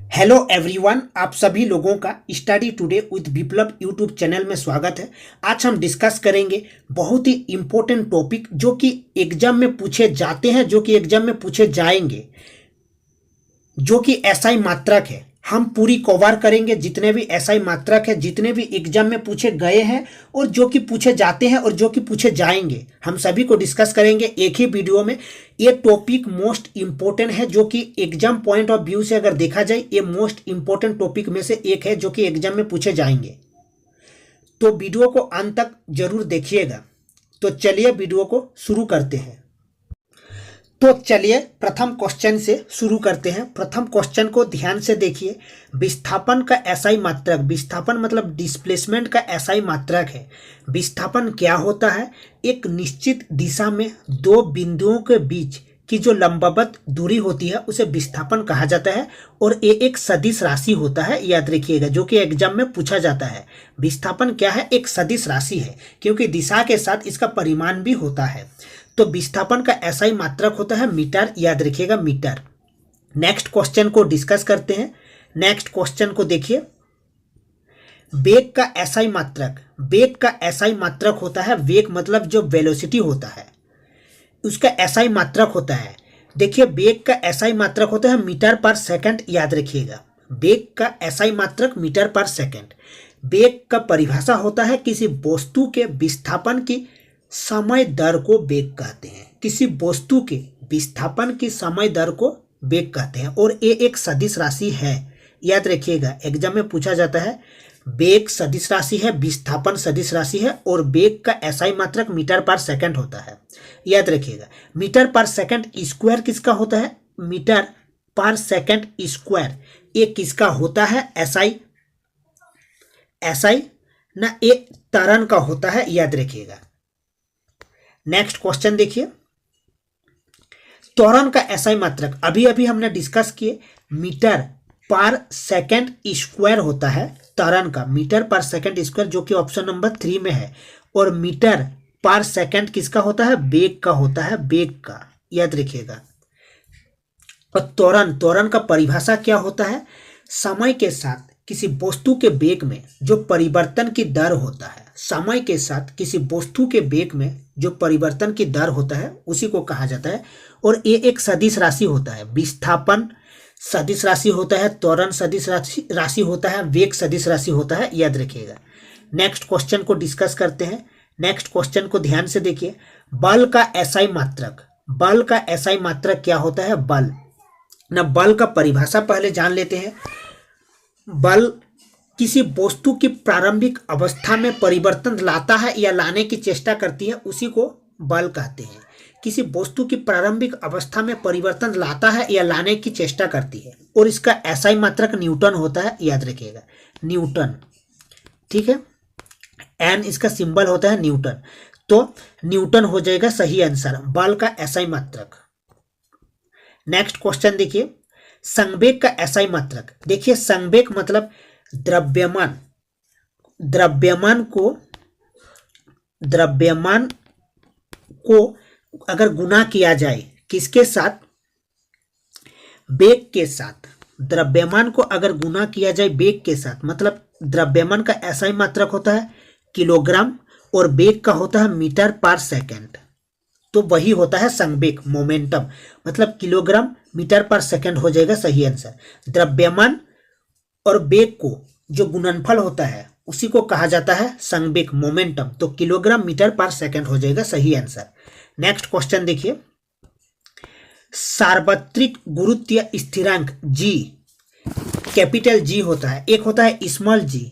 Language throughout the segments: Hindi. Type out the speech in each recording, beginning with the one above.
हेलो एवरीवन, आप सभी लोगों का study today with Viplav YouTube channel में स्वागत है। आज हम डिस्कस करेंगे बहुत ही इम्पोर्टेंट टॉपिक जो कि एग्जाम में पूछे जाते हैं, जो कि एग्जाम में पूछे जाएंगे, जो कि एसआई मात्रक है। हम पूरी कवर करेंगे जितने भी एसआई मात्रक है, जितने भी एग्जाम में पूछे गए हैं और जो कि पूछे जाते हैं और जो कि पूछे जाएंगे, हम सभी को डिस्कस करेंगे एक ही वीडियो में। ये टॉपिक मोस्ट इंपॉर्टेंट है, जो कि एग्जाम पॉइंट ऑफ व्यू से अगर देखा जाए ये मोस्ट इंपॉर्टेंट टॉपिक में से एक है जो कि एग्जाम में पूछे जाएंगे। तो वीडियो को अंत तक जरूर देखिएगा। तो चलिए वीडियो को शुरू करते हैं। तो चलिए प्रथम क्वेश्चन से शुरू करते हैं। प्रथम क्वेश्चन को ध्यान से देखिए। विस्थापन का एसआई मात्रक, विस्थापन मतलब डिस्प्लेसमेंट का एसआई मात्रक है। विस्थापन क्या होता है? एक निश्चित दिशा में दो बिंदुओं के बीच की जो लंबवत दूरी होती है उसे विस्थापन कहा जाता है और ये एक सदिश राशि होता है, याद रखिएगा, जो कि एग्जाम में पूछा जाता है। विस्थापन क्या है? एक सदिश राशि है, क्योंकि दिशा के साथ इसका परिमाण भी होता है। तो विस्थापन का एसआई मात्रक होता है मीटर, याद रखिएगा, मीटर। नेक्स्ट क्वेश्चन को डिस्कस करते हैं। नेक्स्ट क्वेश्चन को देखिए। वेग का एसआई मात्रक, वेग का एसआई मात्रक होता है, वेग मतलब जो वेलोसिटी होता है उसका एसआई मात्रक होता है। देखिए वेग का एसआई मात्रक होता है मीटर पर सेकंड, याद रखिएगा। वेग का एसआई मात्रक मीटर पर सेकंड। वेग का परिभाषा होता है किसी वस्तु के विस्थापन की समय दर को वेग कहते हैं। किसी वस्तु के विस्थापन की समय दर को वेग कहते हैं और ये एक सदिश राशि है, याद रखिएगा। एग्जाम में पूछा जाता है वेग सदिश राशि है, विस्थापन सदिश राशि है और वेग का एसआई मात्रक मीटर पर सेकंड होता है, याद रखिएगा। मीटर पर सेकंड स्क्वायर किसका होता है? मीटर पर सेकंड स्क्वायर ये किसका होता है? एसआई, एसआई ना, ये त्वरण का होता है, याद रखिएगा। नेक्स्ट क्वेश्चन देखिए। त्वरण का एसआई मात्रक अभी अभी हमने डिस्कस किए, मीटर पर सेकंड स्क्वायर होता है त्वरण का, मीटर पर सेकंड स्क्वायर, जो कि ऑप्शन नंबर 3 में है। और मीटर पर सेकंड किसका होता है? वेग का होता है, वेग का, याद रखिएगा। और त्वरण, त्वरण का परिभाषा क्या होता है? समय के साथ किसी वस्तु के वेग में जो परिवर्तन की दर होता है, समय के साथ किसी वस्तु के वेग में जो परिवर्तन की दर होता है उसी को कहा जाता है। और ये एक सदिश राशि होता है। विस्थापन सदिश राशि होता है, त्वरण सदिश राशि होता है, वेग सदिश राशि होता है, याद रखिएगा। नेक्स्ट क्वेश्चन को डिस्कस करते हैं। नेक्स्ट क्वेश्चन को ध्यान से देखिए। बल का एसआई मात्रक, बल का एसआई मात्रक क्या होता है? बल ना, बल का परिभाषा पहले जान लेते हैं। बल किसी वस्तु की प्रारंभिक अवस्था में परिवर्तन लाता है या लाने की चेष्टा करती है, उसी को बल कहते हैं। किसी वस्तु की प्रारंभिक अवस्था में परिवर्तन लाता है या लाने की चेष्टा करती है और इसका एसआई मात्रक न्यूटन होता है, याद रखिएगा, न्यूटन, ठीक है। एन इसका सिंबल होता है न्यूटन, तो न्यूटन हो जाएगा सही आंसर, बल का एसआई मात्रक। नेक्स्ट क्वेश्चन देखिए। संवेग का एसआई मात्रक, देखिए संवेग मतलब द्रव्यमान, द्रव्यमान को अगर गुना किया जाए किसके साथ? वेग के साथ। द्रव्यमान को अगर गुना किया जाए वेग के साथ, मतलब द्रव्यमान का एसआई मात्रक होता है किलोग्राम और वेग का होता है मीटर पर सेकंड, तो वही होता है संवेग, मोमेंटम, मतलब किलोग्राम मीटर पर सेकंड हो जाएगा सही आंसर। द्रव्यमान और वेग को जो गुणनफल होता है उसी को कहा जाता है संवेग, मोमेंटम, तो किलोग्राम मीटर पर सेकंड हो जाएगा सही आंसर। नेक्स्ट क्वेश्चन देखिए। सार्वत्रिक गुरुत्वीय स्थिरांक जी, कैपिटल जी होता है, एक होता है स्मॉल जी,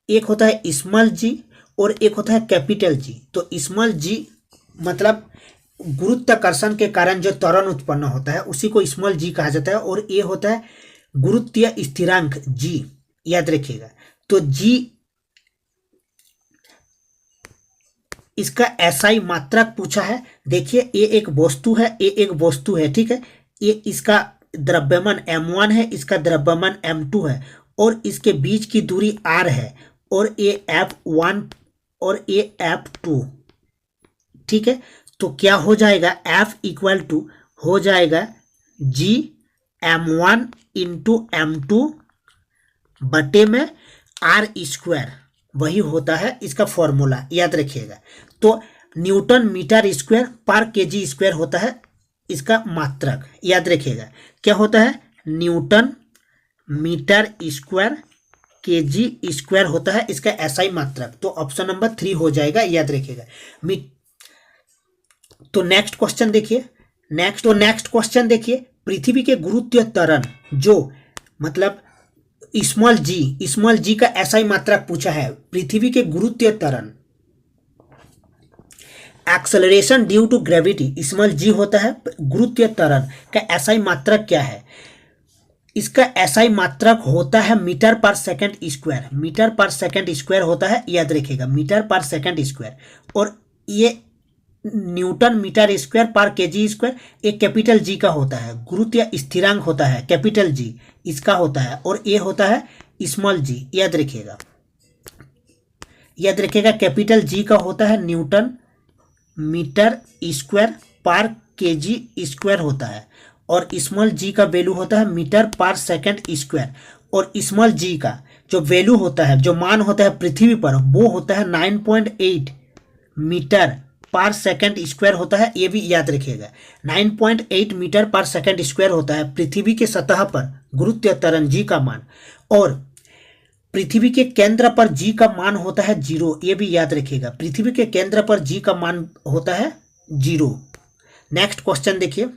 एक होता है स्मॉल जी और एक होता है कैपिटल जी। तो स्मॉल जी मतलब गुरुत्वाकर्षण के कारण जो त्वरण उत्पन्न होता है उसी को स्मॉल जी कहा जाता है और ये होता है गुरुत्वीय स्थिरांक जी, याद रखिएगा। तो जी इसका एसआई मात्रक पूछा है। देखिए ये एक वस्तु है, ये एक वस्तु है, ठीक है। ये इसका द्रव्यमान m1 है, इसका द्रव्यमान m2 है और इसके बीच की दूरी r है और ये f1 और ये f2, ठीक है। तो क्या हो जाएगा? F इक्वल टू हो जाएगा G m1 इंटू m2 बटे में r स्क्वायर, वही होता है इसका फॉर्मूला, याद रखिएगा। तो न्यूटन मीटर स्क्वायर पर केजी स्क्वायर होता है इसका मात्रक, याद रखिएगा। क्या होता है? Newton metre square KG square होता है इसका एसआई मात्रक। तो ऑप्शन नंबर 3 हो जाएगा, याद रखिएगा। तो नेक्स्ट क्वेश्चन देखिए, नेक्स्ट क्वेश्चन देखिए, पृथ्वी के गुरुत्वीय त्वरण जो मतलब स्मॉल जी का एसआई मात्रक पूछा है। पृथ्वी के गुरुत्वीय त्वरण acceleration due to gravity small G होता है। गुरुत्वीय त्वरण का एसआई मात्रक क्या है? इसका एसआई मात्रक होता है मीटर पर सेकंड स्क्वायर। मीटर पर सेकंड स्क्वायर होता है, याद रखिएगा, मीटर पर सेकंड स्क्वायर। और ये न्यूटन मीटर स्क्वायर पर केजी स्क्वायर एक कैपिटल जी का होता है। गुरुत्वीय स्थिरांक होता है कैपिटल जी, इसका होता है। और ये होता है स्मॉल जी, याद रखिएगा, याद रखिएगा। कैपिटल जी का होता है न्यूटन मीटर स्क्वायर पर केजी स्क्वायर होता है। और स्मॉल जी का वैल्यू होता है मीटर पर सेकंड स्क्वायर। और स्मॉल जी का जो वैल्यू होता है, जो मान होता है पृथ्वी पर, वो होता है 9.8 मीटर पर सेकंड स्क्वायर होता है। ये भी याद रखिएगा, 9.8 मीटर पर सेकंड स्क्वायर होता है पृथ्वी के सतह पर गुरुत्वीय त्वरण जी का मान। और पृथ्वी के केंद्र पर जी का मान होता है 0, ये भी याद रखिएगा। पृथ्वी के केंद्र पर जी का मान होता है 0। नेक्स्ट क्वेश्चन देखिए,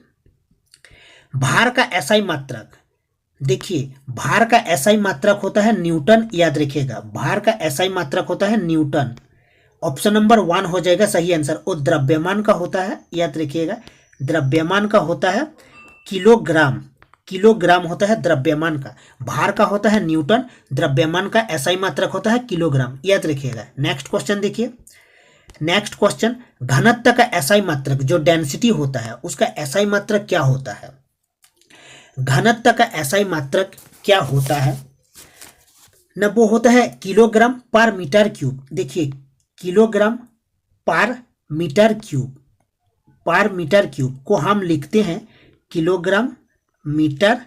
भार का एसआई मात्रक। देखिए, भार का एसआई मात्रक होता है न्यूटन, याद रखिएगा। भार का एसआई मात्रक होता है न्यूटन। ऑप्शन नंबर 1 हो जाएगा सही आंसर। और द्रव्यमान का होता है, याद रखिएगा, द्रव्यमान का होता है किलोग्राम। किलोग्राम होता है द्रव्यमान का। भार का होता है न्यूटन, द्रव्यमान का एसआई मात्रक होता है किलोग्राम, याद रखिएगा। नेक्स्ट क्वेश्चन देखिए, नेक्स्ट क्वेश्चन, घनत्व का एसआई मात्रक जो डेंसिटी होता है उसका एसआई मात्रक क्या होता है? घनत्व का एसआई मात्रक क्या होता है न, वो होता है किलोग्राम पर मीटर क्यूब। देखिए, किलोग्राम पर मीटर क्यूब, पर मीटर क्यूब को हम लिखते हैं किलोग्राम मीटर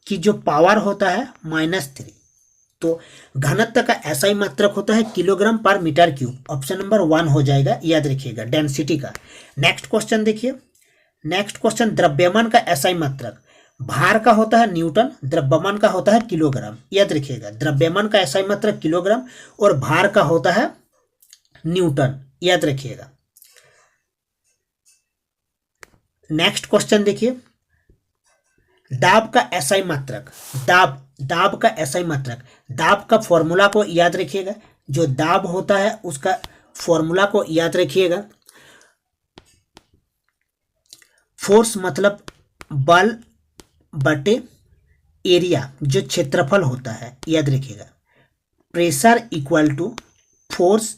की जो पावर होता है -3। तो घनत्व का एसआई मात्रक होता है किलोग्राम पर मीटर क्यूब। ऑप्शन नंबर 1 हो जाएगा, याद रखिएगा, डेंसिटी का। नेक्स्ट क्वेश्चन देखिए, नेक्स्ट क्वेश्चन, द्रव्यमान का एसआई मात्रक। भार का होता है न्यूटन, द्रव्यमान का होता है किलोग्राम, याद रखिएगा। द्रव्यमान का एसआई मात्रक किलोग्राम और भार का होता है न्यूटन, याद रखिएगा। नेक्स्ट क्वेश्चन देखिए, दाब का एसआई मात्रक। दाब का एसआई मात्रक, दाब का फॉर्मूला को याद रखिएगा। जो दाब होता है उसका फॉर्मूला को याद रखिएगा। फोर्स मतलब बल बटे एरिया, जो क्षेत्रफल होता है, याद रखिएगा। Pressure equal to force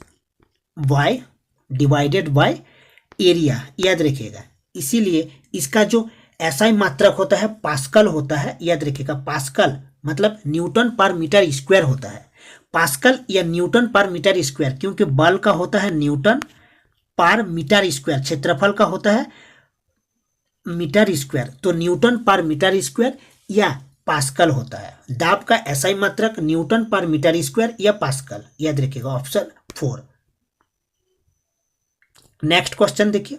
Y divided by area, याद रखिएगा। इसीलिए इसका जो एसआई मात्रक होता है पास्कल होता है, याद रखिएगा। पास्कल मतलब न्यूटन पर मीटर स्क्वायर होता है। पास्कल या न्यूटन पर मीटर स्क्वायर, क्योंकि बल का होता है न्यूटन पर मीटर स्क्वायर, क्षेत्रफल का होता है मीटर स्क्वायर, तो न्यूटन पर मीटर स्क्वायर या पास्कल होता है। दाब का एसआई मात्रक न्यूटन पर मीटर स्क्वायर या पास्कल, याद रखिएगा। ऑप्शन 4। नेक्स्ट क्वेश्चन देखिए,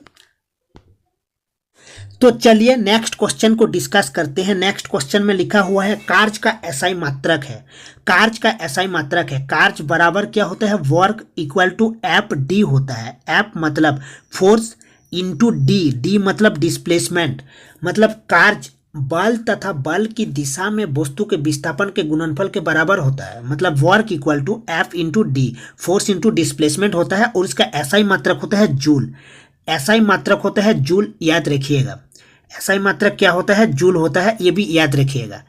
तो चलिए नेक्स्ट क्वेश्चन को डिस्कस करते हैं। नेक्स्ट क्वेश्चन में लिखा हुआ है कार्य का एसआई मात्रक है। कार्य का एसआई मात्रक है, कार्य बराबर क्या होता है? Work equal to F D होता है। एफ मतलब फोर्स इंटू डी, डी मतलब डिस्प्लेसमेंट, मतलब कार्य बल तथा बल की दिशा में वस्तु के विस्थापन के गुणनफल के बराबर होता है। मतलब work equal to F into D, force into displacement होता है। और इसका एसआई मात्रक होता है जूल। एसआई मात्रक होता है जूल, याद रखिएगा। एसआई मात्रक क्या होता है? जूल होता है, ये भी याद रखिएगा,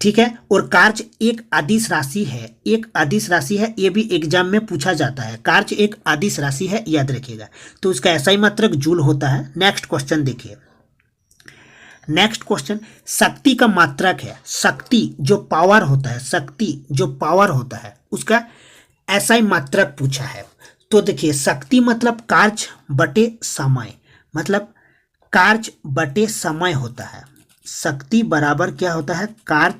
ठीक है। और कार्य एक अदिश राशि है, एक अदिश राशि है, ये भी एग्जाम में पूछा जाता है। कार्य एक अदिश राशि है, याद रखिएगा। तो इसका एसआई मात्रक जूल होता है। नेक्स्ट क्वेश्चन देखिए, नेक्स्ट क्वेश्चन, शक्ति का मात्रक है। शक्ति जो पावर होता है, शक्ति जो पावर होता है उसका एसआई मात्रक पूछा है। तो देखिए, शक्ति मतलब कार्य बटे समय, मतलब कार्य बटे समय होता है। शक्ति बराबर क्या होता है, कार्य,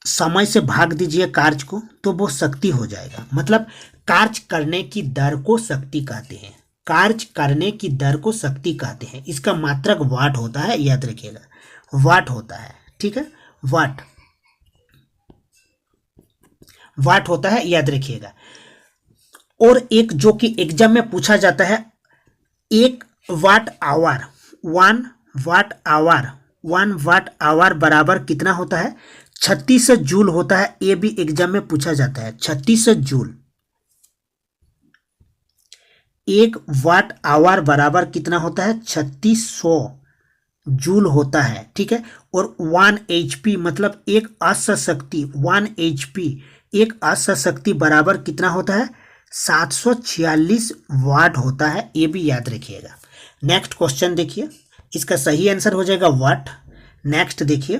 समय से भाग दीजिए कार्य को तो वो शक्ति हो जाएगा। मतलब कार्य करने की दर को शक्ति कहते हैं, कार्य करने की दर को शक्ति कहते हैं। इसका मात्रक वाट होता है, याद रखिएगा, वाट होता है, ठीक है, वाट, वाट होता है, याद रखिएगा। और एक जो कि एग्जाम में पूछा जाता है, 1 watt hour, 1 watt hour, 1 watt hour बराबर कितना होता है, 36 जूल होता है। ये भी एग्जाम में पूछा जाता है, 36 जूल। 1 वाट आवर बराबर कितना होता है, 3600 जूल होता है, ठीक है। और 1 HP मतलब एक अश्वशक्ति, 1 HP एक अश्वशक्ति बराबर कितना होता है, 746 वाट होता है। ये भी याद रखिएगा। नेक्स्ट क्वेश्चन देखिए, इसका सही आंसर हो जाएगा वाट। नेक्स्ट देखिए,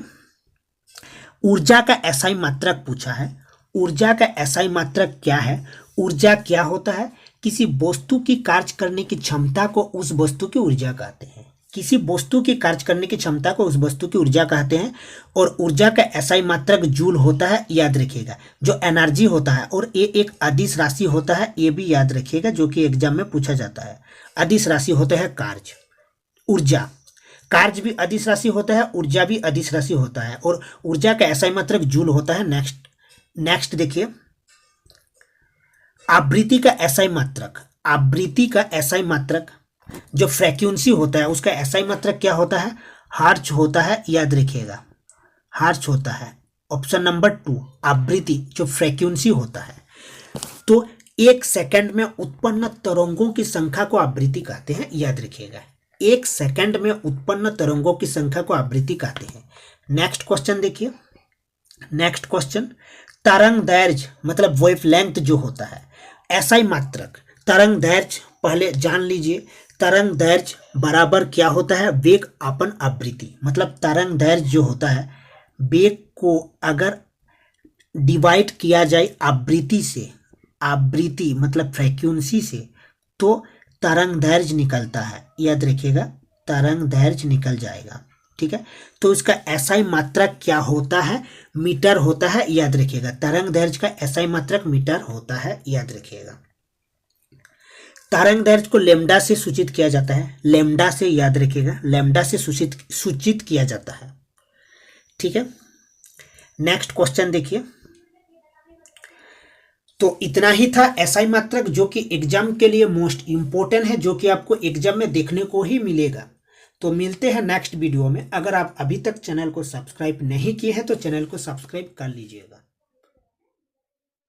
ऊर्जा का एसआई मात्रक पूछा है। ऊर्जा का एसआई मात्रक क्या है, ऊर्जा क्या होता है, किसी वस्तु की कार्य करने की क्षमता को उस वस्तु की ऊर्जा कहते हैं, किसी वस्तु की कार्य करने की क्षमता को उस वस्तु की ऊर्जा कहते हैं। और ऊर्जा का एसआई मात्रक जूल होता है, याद रखिएगा, जो एनर्जी होता है। और ये एक अदिश राशि होता है, ये भी याद रखिएगा, जो कि एग्जाम में पूछा जाता है। अदिश राशि होता है कार्य, ऊर्जा, कार्य भी अदिश राशि होता है, ऊर्जा भी अदिश राशि होता है। और ऊर्जा का एसआई मात्रक जूल होता है। नेक्स्ट देखिए, आवृत्ति का एसआई मात्रक, आवृत्ति का एसआई मात्रक जो फ्रीक्वेंसी होता है उसका एसआई मात्रक क्या होता है, हर्ट्ज होता है, याद रखिएगा, हर्ट्ज होता है। ऑप्शन नंबर 2 आवृत्ति जो फ्रीक्वेंसी होता है। तो 1 सेकंड में उत्पन्न तरंगों की संख्या को आवृत्ति कहते हैं, याद रखिएगा, 1 सेकंड में उत्पन्न तरंगों की संख्या को आवृत्ति कहते हैं। नेक्स्ट क्वेश्चन देखिए, नेक्स्ट क्वेश्चन, तरंग दैर्घ्य मतलब वेवलेंथ जो होता है, एसआई मात्रक, तरंग दैर्घ्य पहले जान लीजिए, तरंग दैर्घ्य बराबर क्या होता है, वेग अपन आवृत्ति। मतलब तरंग दैर्घ्य जो होता है, वेग को अगर डिवाइड किया जाए आवृत्ति से, आवृत्ति मतलब फ्रीक्वेंसी से, तो तरंग दैर्घ्य निकलता है, याद रखिएगा, तरंग दैर्घ्य निकल जाएगा, ठीक है। तो इसका एसआई मात्रक क्या होता है, मीटर होता है, याद रखिएगा, तरंग दैर्घ्य का एसआई मात्रक मीटर होता है, याद रखिएगा। तरंग दैर्घ्य को लेमडा से सूचित किया जाता है, लेमडा से, याद रखिएगा, लेमडा से सूचित किया जाता है, ठीक है। नेक्स्ट क्वेश्चन देखिए, तो इतना ही था एसआई मात्रक, जो कि एग्जाम के लिए मोस्ट इंपॉर्टेंट है, जो कि आपको एग्जाम में देखने को ही मिलेगा। तो मिलते हैं नेक्स्ट वीडियो में। अगर आप अभी तक चैनल को सब्सक्राइब नहीं किए हैं तो चैनल को सब्सक्राइब कर लीजिएगा।